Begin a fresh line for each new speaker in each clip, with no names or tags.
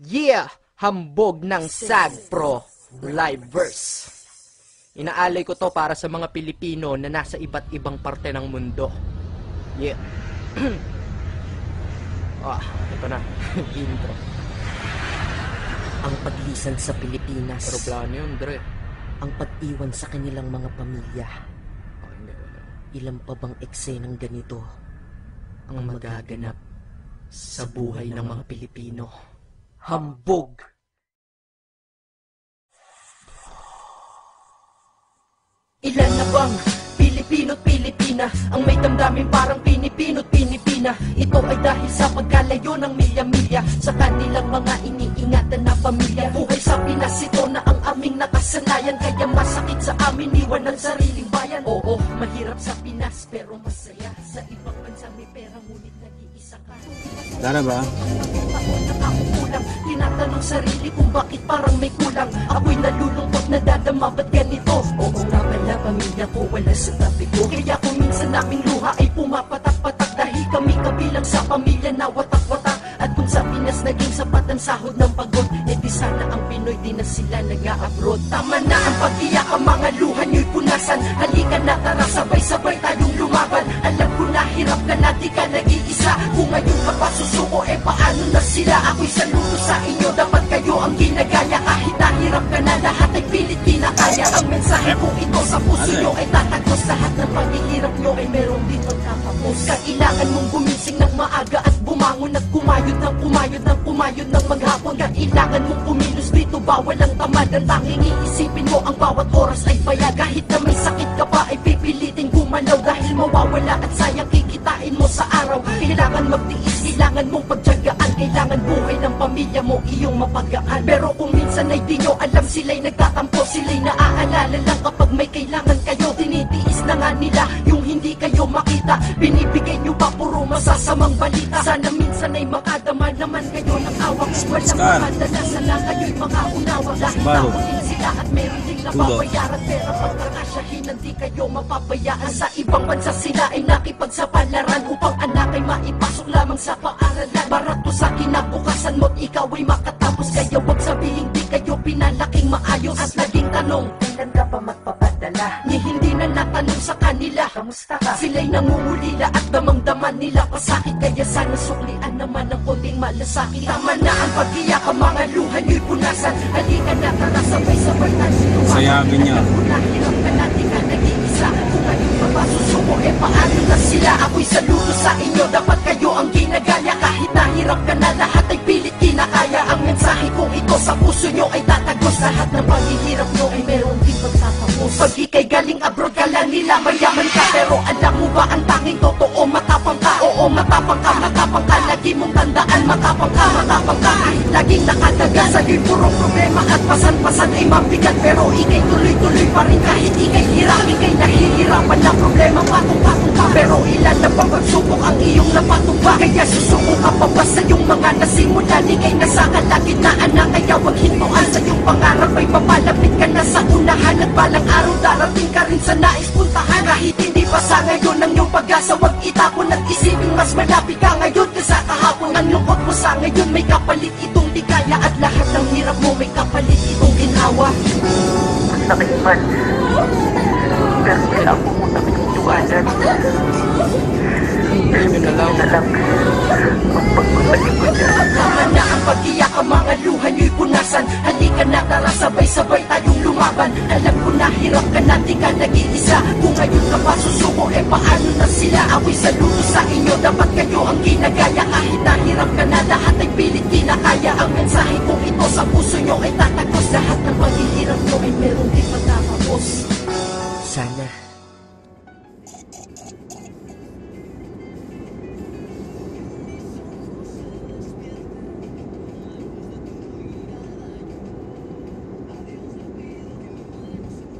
Yeah! Hambog ng SAGPRO Live Verse. Inaalay ko to para sa mga Pilipino na nasa iba't ibang parte ng mundo. Yeah. Ito na. Intro.
Ang paglisan sa Pilipinas.
Aeroplano yun, Dre.
Ang pag-iwan sa kanilang mga pamilya.
Hindi.
Ilan pa bang eksenang ganito ang magaganap
Sa buhay ng mga Pilipino.
Hambog!
Ilan na bang Pilipino't Pilipina ang may damdamin parang Pinipino't Pinipina? Ito ay dahil sa pagkalayo ng milya-milya sa kanilang mga iniingatan na pamilya. Buhay sa Pinas, ito na ang aming nakasanayan, kaya masakit sa amin iwan ang sariling bayan. Oo, mahirap sa Pinas pero masaya. Sa ibang bansa may pera ngunit nag-iisa ka.
Tara ba?
Tinatanong sarili kung bakit parang may kulang. Ako'y nalulungkot na dadama, ba't ganito? Oo nga pala, pamilya ko wala sa tabi ko. Kaya kung minsan naming luha ay pumapatak-patak, dahil kami kabilang sa pamilya na watak-watak. At kung sa Pinas naging sapat ang sahod ng pagod, eh di sana ang Pinoy di na sila nag-a-abroad. Tama na ang pag-iyak, ang mga luha nyo'y punasan. Halika na, tara sabay-sabay tayong lumaban. Alam ko na hirap ka na, di ka nag-iisa. Kung ngayon ka pa susuko, eh paano na sila? Ako'y saludo sa inyo, dapat kayo ang ginagaya. Kahit nahirap ka na, lahat ay pilit kinakaya. Ang mensahe kong ito sa puso nyo ay tatagos. Lahat ng paghihirap nyo ay meron din magkakapos. Kailangan mong gumising ng maaga at bumangon at kumayod ng kumayod ng kumayod ng maghapon. Kailangan mong kumilos dito, bawal ang tamad. Ang tanging iisipin mo, ang bawat oras ay bayad. Kahit na may sakit ka pa ay pipilitin gumalaw, dahil mawawala at sayang kikitain mo sa araw. Kailangan magtiis, kailangan mong pagtyagaan. Kailangan buhay ng pamilya mo iyong mapagaan. Pero kung minsan ay di nyo alam, sila'y nagtatampo, sila'y naaalala lang kapag may kailangan kayo. Tinitiis na nga nila yung hindi kayo makita. Binibigay nyo pa puro masasamang balita. Sana minsan ay makadama naman kayo ng awak. Walang makadalasan lang kayo'y makaunawa. Dahil takutin sila at meron ding napapayaran. Pero pagkakasyahin hindi kayo mapabayaan. Sa ibang bansa sila ay nakipagsapalaran upang anak ay maipasok lamang sa paaralan. Barato sa kinabukasan mo't ikaw ay makatapos. Kaya wag sabihin di kayo pinalaking maayos. At naging tanong, kailan ka pa magpapadala? Ni hindi na natanong sa kanila, kamusta ka? Sila'y nangungulila at damang-daman nila pasakit. Kaya sana suklian naman ng konting malasakit. Tama na ang pag-iyak, ang mga luha nyo'y punasan. Halika na, tara sabay-sabay tayo.
Sayagin niya.
Hirap ka na, di ka nag-iisa. Kung kayo mapasusuko, eh paano na sila? Ako'y saludo sa inyo, dapat kayo ang ginagaya. Kahit nahirap ka na, lahat ay pilit kinakaya. Ang mensahe kong ito sa puso nyo ay tatagos. Lahat ng paghihirap nyo ay meron din pagtatapos. Pag ika'y galing abroad ka lang nila, mayaman ka. Pero alam mo ba ang tanging totoo? Matapang ka, oo matapang ka, matapang ka. Lagi mong tandaan, matapang ka, matapang ka. Kahit laging nakadaga, sa'yo'y puro problema at pasan-pasan ay mabigat. Pero ika'y tuloy-tuloy pa rin kahit ika'y hirap. Ika'y nahihirapan na problema, patong-patong ka. Pero ilan na bang pagsubok ang iyong napatumba? Kaya susuko ka pa ba sa iyong mga nasimulan? Ika'y nasa kalagitnaan na, kaya wag hintuan sa iyong pangarap. Ay papalapit ka na sa unahan at balang araw darating ka rin sa nais puntahan. Kahit hindi pa sa ngayon ang iyong pag-asa, wag itapon at isipin mas malapit ka ngayon kaysa kahapon. Ang lungkot mo sa ngayon may kapalit itong ligaya, at lahat ng hirap mo may kapalit itong ginawa.
Masakit man, pero kailangan mo muna pinituanan.
Yun na lang.
Magpagpapalik ko dyan.
Tama na ang pag-iyak, ang mga luha nyo'y punasan. Halika na, tara sabay-sabay tayong lumaban. Alam ko na hirap ka na, di ka nag-iisa. Kung ngayon ka pa susuko, eh paano na sila? Ako'y saludo sa inyo, dapat kayo ang ginagaya. Kahit nahirap ka na, lahat ay pilit kinakaya. Ang mensahe kong ito sa puso nyo ay tatagos. Lahat ng paghihirap nyo ay meron din pagtatapos.
Sana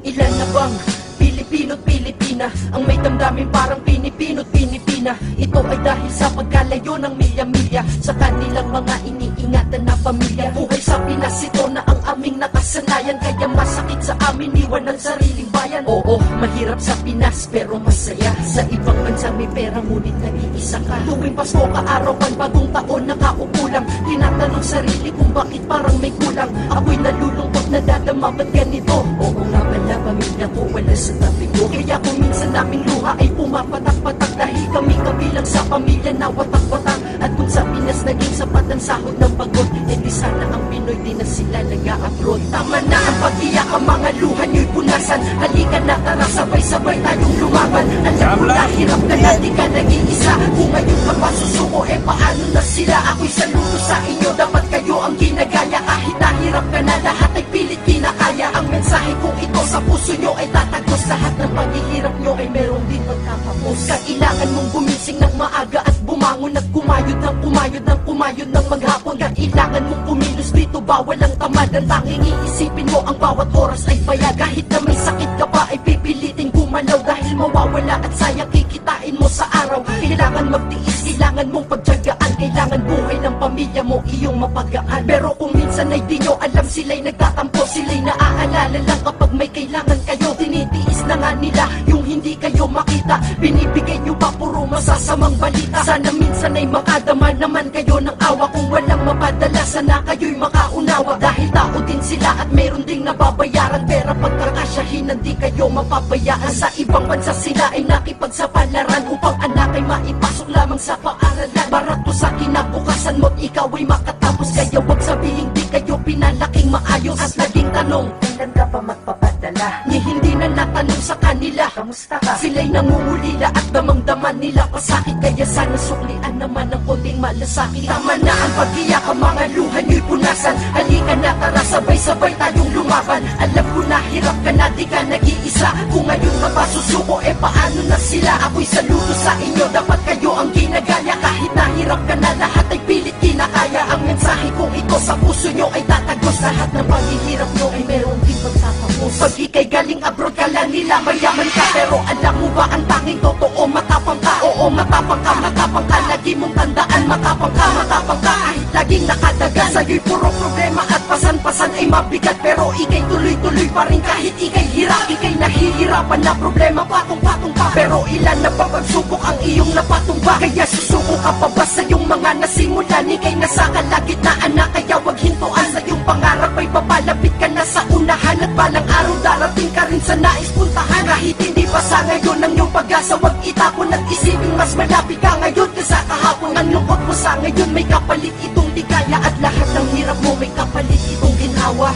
Ilan na bang Pilipino't Pilipina ang may damdamin parang Pinipino't Pinipina? Ito ay dahil sa pagkalayo ng milya-milya sa kanilang mga iniingatan na pamilya. Buhay sa Pinas, ito na ang aming nakasanayan. Kaya masakit sa amin iwan ang sariling bayan. Oo, mahirap sa Pinas pero masaya. Sa ibang bansa may pera ngunit nag-iisa ka. Tuwing Pasko, kaarawan, bagong taon, nakaupo lang. Tinatanong sarili kung bakit parang may kulang. Ako'y nalulungkot, nadadama, ba't ganito? Oo nga pala, pamilya ko wala sa tabi ko. Kaya kung minsan naming luha ay pumapatak-patak, dahil kami kabilang sa pamilya na watak-watak. At kung sa Pinas naging sapat ang sahod ng pagod, eh di sana ang Pinoy di na sila nag-a-abroad. Tama na ang pag-iyak, ang mga luha nyo'y punasan. Halika na, tara, sabay-sabay tayong lumaban. Alam ko na hirap ka na, di ka nag-iisa. Kung ngayon ka pa susuko, eh paano na sila? Ako'y saludo sa inyo, dapat kayo ang ginagaya. Kahit nahirap ka na, lahat ay pilit kinakaya. Ang mensahe kong ito sa puso nyo ay tatagos. Lahat ng paghihirap nyo ay meron din magkakapos. Kailangan mong gumising ng maaga at bumangon at kumayod ng kumayod ng kumayod ng maghapon. Kailangan mong kumilos dito, bawal ang tamad. Ang tanging iisipin mo, ang bawat oras ay bayad. Kahit na may sakit ka pa, ay pipilitin gumalaw. Dahil mawawala at sayang kikitain mo sa araw. Kailangan magtiis, kailangan mong pagtyagaan. Kailangan buhay ng pamilya mo iyong mapagaan. Pero kung minsan ay di nyo alam, sila'y nagtatampo, sila'y naaalala lang kapag may kailangan kayo. Tinitiis na nga nila yung hindi kayo makita. Binibigay nyo pa puro masasamang balita. Sana minsan ay makadama naman kayo ng awa. Kung walang mapadala, sana kayo'y makaunawa. Dahil tao din sila at meron ding nababayaran. Pera pagkakasyahin, hindi kayo mapabayaan. Sa ibang bansa sila ay nakipagsapalaran upang anak ay maipasok lamang sa paaralan. Barato sa kinabukasan mo't ikaw ay makatapos. Kaya wag sabihin di kayo pinalaking maayos. At naging tanong, kailan ka pa magpapadala? Ni hindi na natanong sa kanila, kamusta ka? Sila'y nangungulila at damang-daman nila pasakit. Kaya sana suklian naman ng konting malasakit. Tama na ang pag-iyak, ang mga luha nyo'y punasan. Halika na, tara, sabay-sabay tayong lumaban. Alam ko na hirap ka na, di ka nag-iisa. Kung ngayon ka pa susuko, eh paano na sila? Ako'y saludo sa inyo, dapat kayo ang ginagaya. Kahit nahirap ka na, lahat ay pilit kinakaya. Ang mensahe kong ito sa puso nyo ay tatagos. Lahat ng paghihirap nyo ay meron din pagtatapos. Pag ika'y galing abroad, kala nila mayaman ka. Pero alam mo ba ang tanging totoo, matapang ka? Oo, matapang ka, matapang ka. Lagi mong tandaan, matapang ka, matapang ka. Kahit laging nakadagan, sa'yo'y puro problema at pasan-pasan ay mabigat. Pero ika'y tuloy-tuloy pa rin kahit ika'y hirap. Ika'y nahihirapan na problema, patong-patong pa. Pero ilan na ba pagsubok ang iyong napatumba? Kaya susuko ka pa ba sa iyong mga nasimulan? Ika'y nasa kalagitnaan na, kaya wag hintuan. Sa iyong pangarap ay papalapit ka na sa unahan. At balang araw darating ka rin sa nais puntahan. Kahit hindi pa sa ngayon ang iyong pag-asa, wag itapon at isipin mas malapit ka ngayon kaysa kahapon. Ang lungkot mo sa ngayon may kapalit itong ligaya. At lahat ng hirap mo may kapalit itong ginhawa.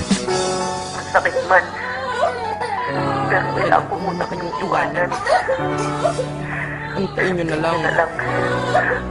Masakit man. Pero kailangan ko muna kayong iwanan.
Antayin nyo na lang.
Na lang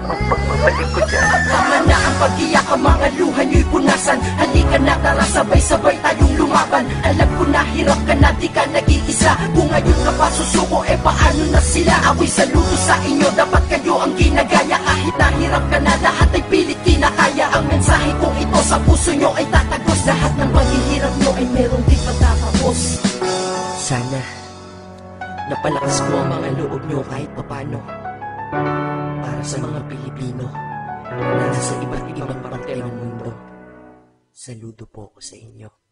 ang pagbabalik ko dyan.
Tama na ang pag-iyak, ang mga luha nyo'y punasan. Halika na, tara, sabay-sabay tayong lumaban. Alam ko na hirap ka na, di ka nag-iisa. Kung ngayon ka pa susuko, eh paano na sila? Ako'y saludo sa inyo, dapat kayo ang ginagaya. Kahit nahirap ka na, lahat ay pilit kinakaya. Ang mensahe kong ito sa puso nyo ay tatagos. Lahat ng paghihirap nyo ay meron din pagtatapos.
Sana napalakas ko ang mga loob nyo kahit papano para sa mga Pilipino na nasa iba't ibang parte ng mundo. Saludo po ko sa inyo.